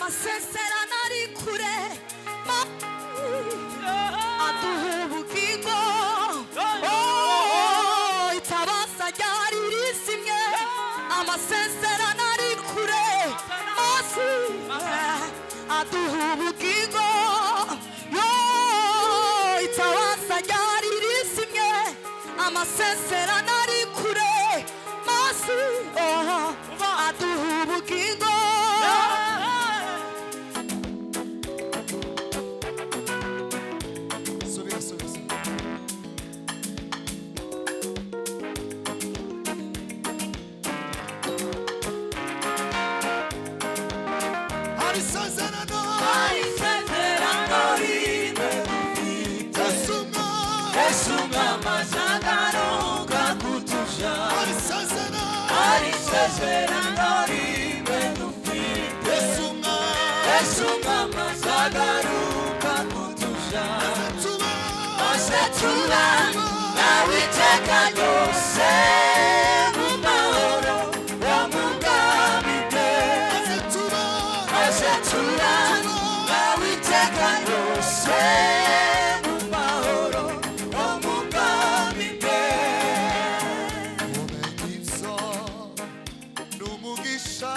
amasezerano ari kure aduha ubugingo itabaza ryari risimye amasezerano ari kure aduha ubugingo itabaza ryari risimye amasezerano ari kure aduha ubugingo Numugisha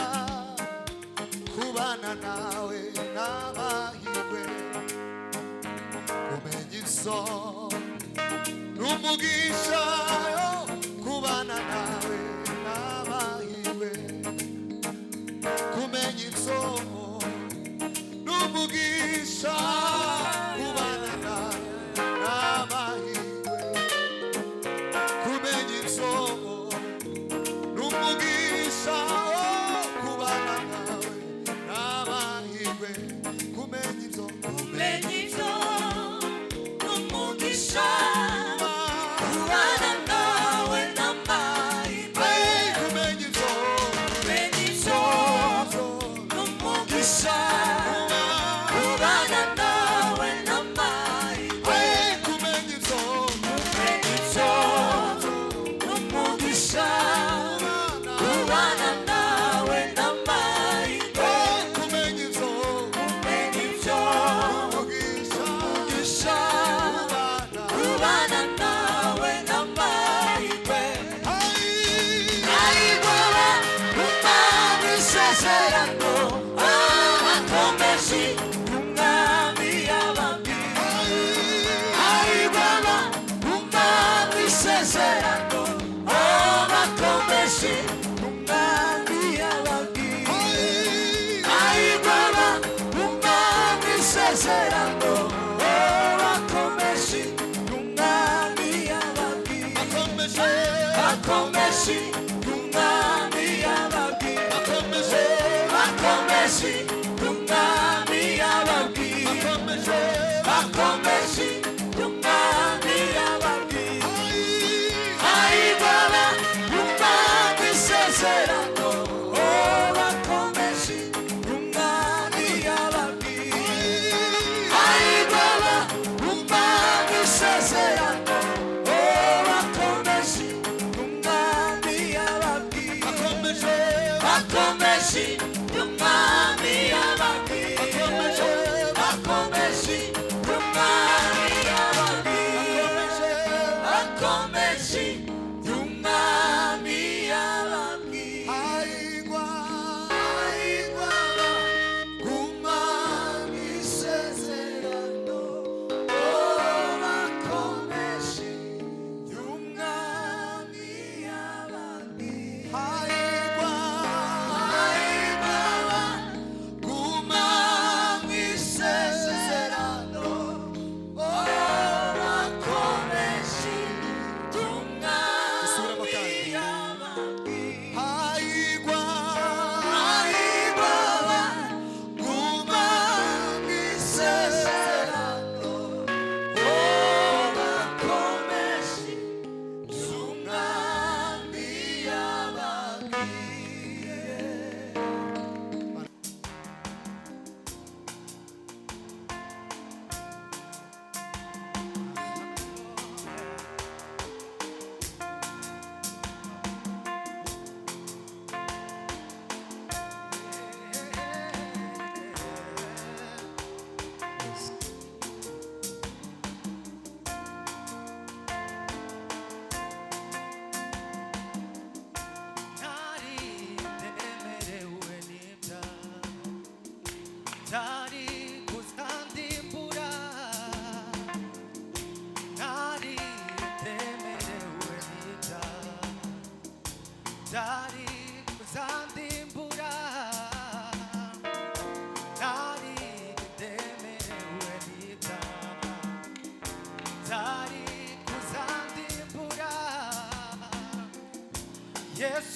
kubana nawe n'amahirwe kumenya isomo numugisha kubana nawe n'amahirwe kumenya isomo numugisha kubana nawe n'amahirwe kumenya isomo numugisha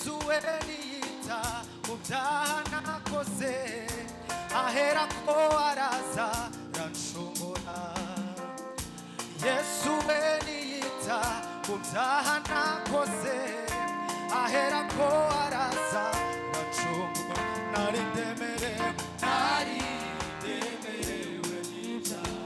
Yesu we niyita mu byaha nakoze aherako araza ranshobora Yesu we niyita mu byaha nakoze aherako araza ranshobora nari ndemerewe n'ibyaha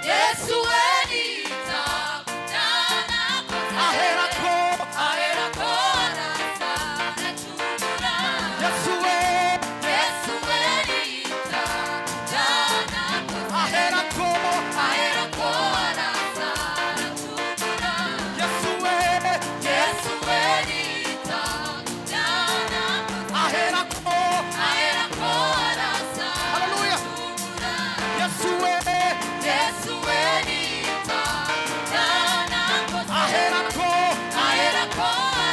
Yesu we niyita aherako araza aracungura Yesu we niyita aherako araza aracungura Yesu we niyita aherako araza hallelujah Yesu we niyita aherako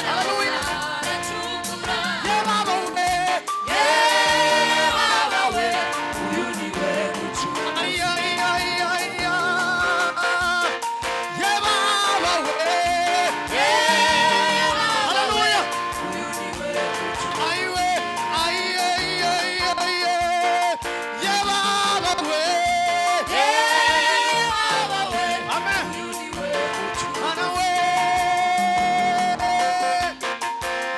hallelujah aracungura ye baba we uyu ni we ucungura ye baba we hallelujah uyu ni we ucungura ye baba we amen uyu ni we ucungura we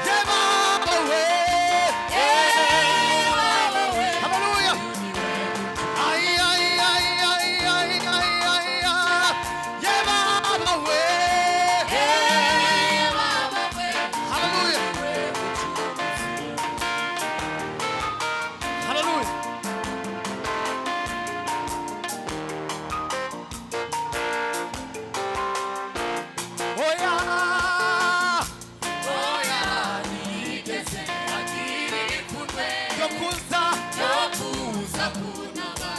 ye baba we hallelujah ye baba we hallelujah hallelujah nigeze agira ipfunwe yo kuza kunaba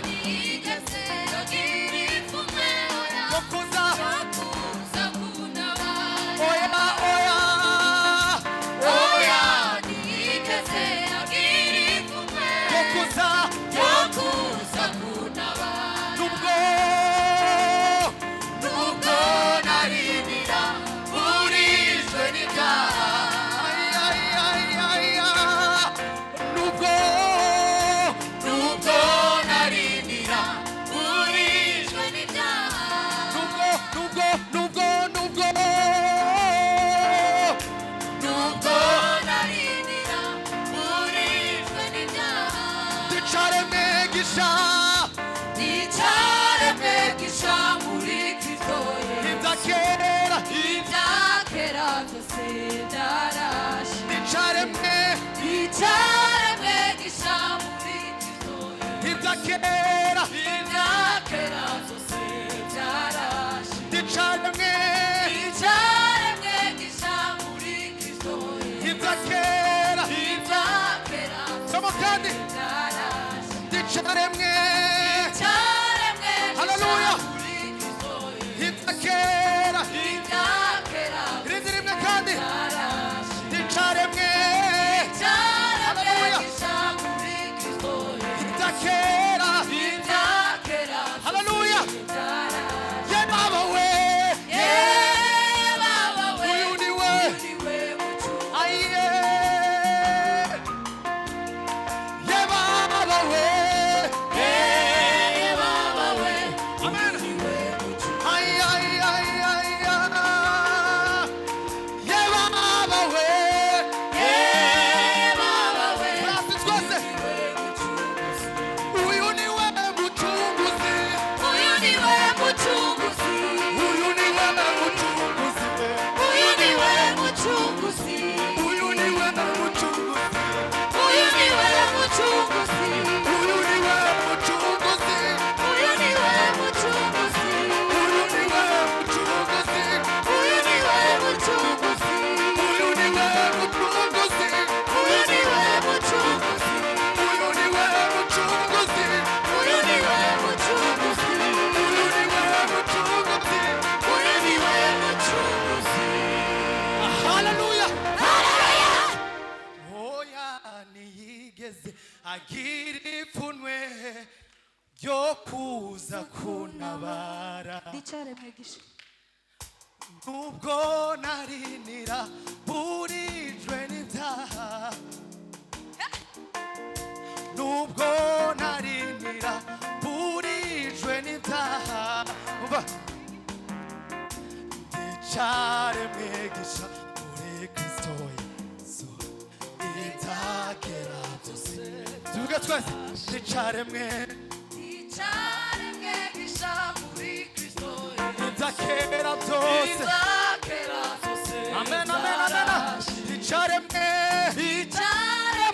nigeze agira ipfunwe yo kuza kunaba nigeze agira ipfunwe yo kuza kunaba nubwo narinira burijwe n'ibyaha nubwo narinira burijwe n'ibyaha nubwo narinira burijwe n'ibyaha nicare mwegisha muri Kristo ibyakera byose byarashe nicare mwegisha muri Kristo ibyakera byose byarashe nicare mwegisha muri Kristo ibyakera somo kandi nicare hallelujah ibyakera irindi rimwe kandi nicare hallelujah ibyakera hallelujah ye baba we uyu ni we ye baba we yigeze agira ipfunwe ryo kuza kuntabara. Icare mwigisha. Nubwo narinira burijwe n'ibyaha, nubwo narinira burijwe n'ibyaha, icare mwigisha muri Kristo Yesu, ibyakera byose. Tuvuge twese, icare mwigisha muri Kristo Yesu, ibyakera byose. Amen, amen, amen. Icare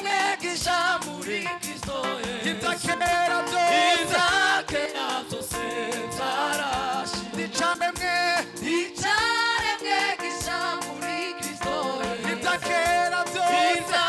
mwigisha muri Kristo Yesu, ibyakera byose. Icare mwigisha muri Kristo Yesu, ibyakera byose.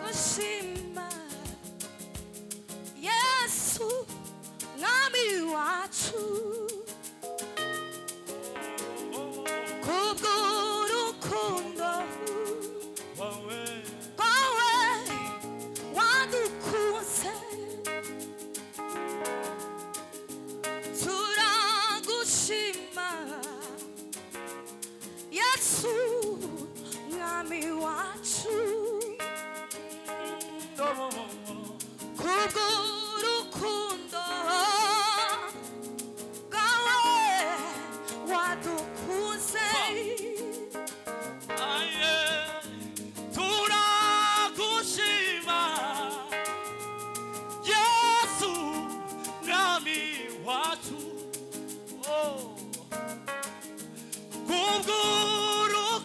Gushima Yesu mwami wacu, kubw'urukundo rwawe wadukunze. Turagushima Yesu mwami wacu, kubw'urukundo rwawe wadukunze. Turagushima Yesu mwami wacu, kubw'urukundo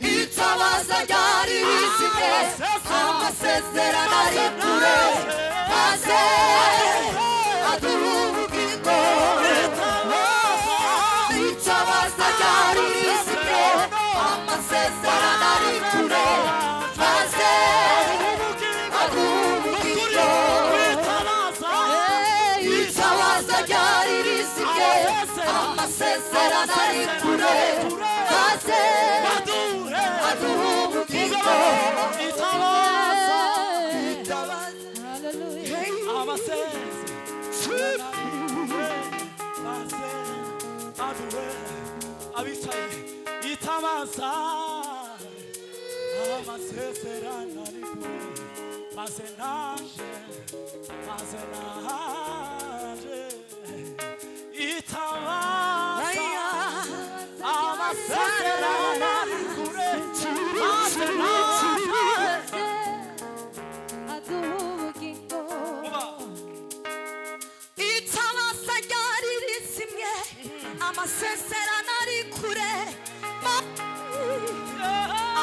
itabaza ryari rizimye amasezerano ari kure maze aduha ubugingo itabaza ryari rizimye amasezerano ari kure maze aduha ubugingo itabaza ryari rizimye amasezerano ari kure maze aduha ubugingo itabaza amasezerano ari kure maze naje itabaza amasezerano ari kure maze naje itabaza ryari rizimye amasezerano ari kure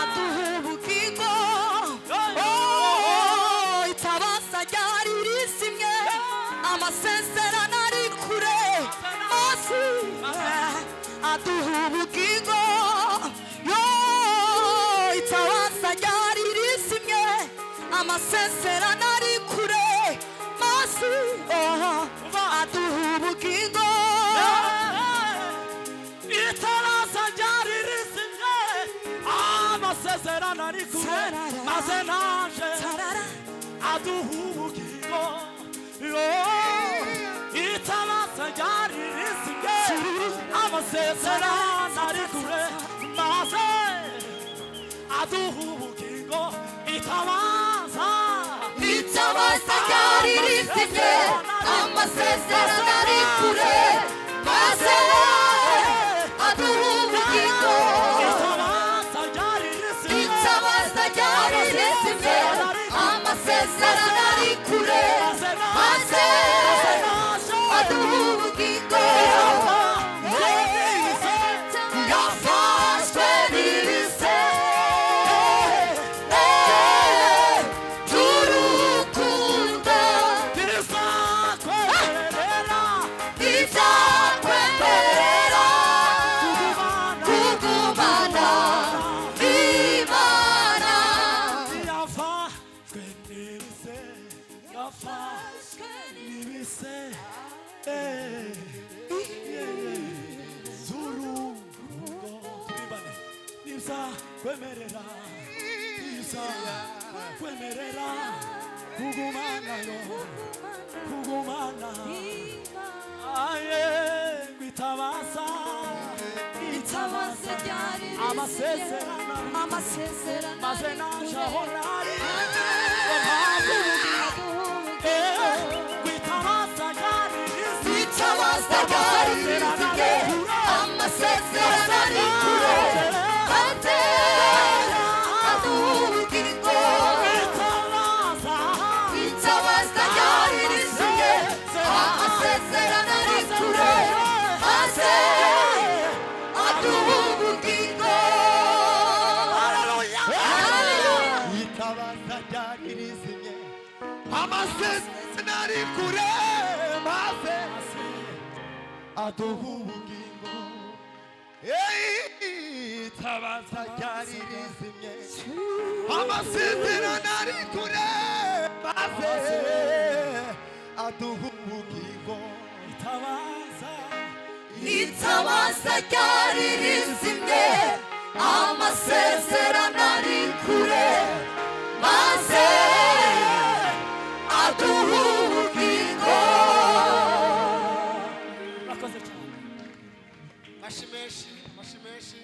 aduha ubugingo itabaza ryari rizimye amasezerano ari kure maze aduha ubugingo itabaza ryari rizimye amasezerano ari kure maze aduha ubugingo itabaza ryari rizimye amasezerano ari kure maze naje aduha ubugingo itabaza ryari rizimye amasezerano ari kure maze aduha ubugingo itabaza ryari rizimye amasezerano ari kure maze aduha ubugingo itabaza ryari rizimye amasezerano ari kure maze aduha ubugingo yafashwe n'ibise by'urukundo bizakwemerera kugumana n'Imana yafashwe n'ibise kwemerera kugumana aye kwitabaza ryari amasezerano maze naje aho nari kwitabaza ryari rizimye amasezerano ari kure maze aduha ubugingo itabaza ryari rizimye amasezerano ari kure maze aduha ubugingo itabaza ryari rizimye amasezerano ari kure maze aduha ubugingo itabaza ryari rizimye amasezerano ari kure maze aduha ubugingo itabaza ryari rizimye amasezerano ari kure maze aduha ubugingo Mashimeshi.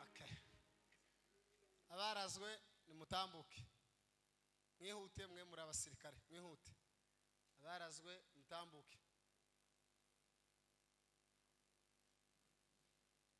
Okay. Abarazwe nimutambuke. Mwihute mwe muri abasirikare. Mwihute. Abarazwe mutambuke.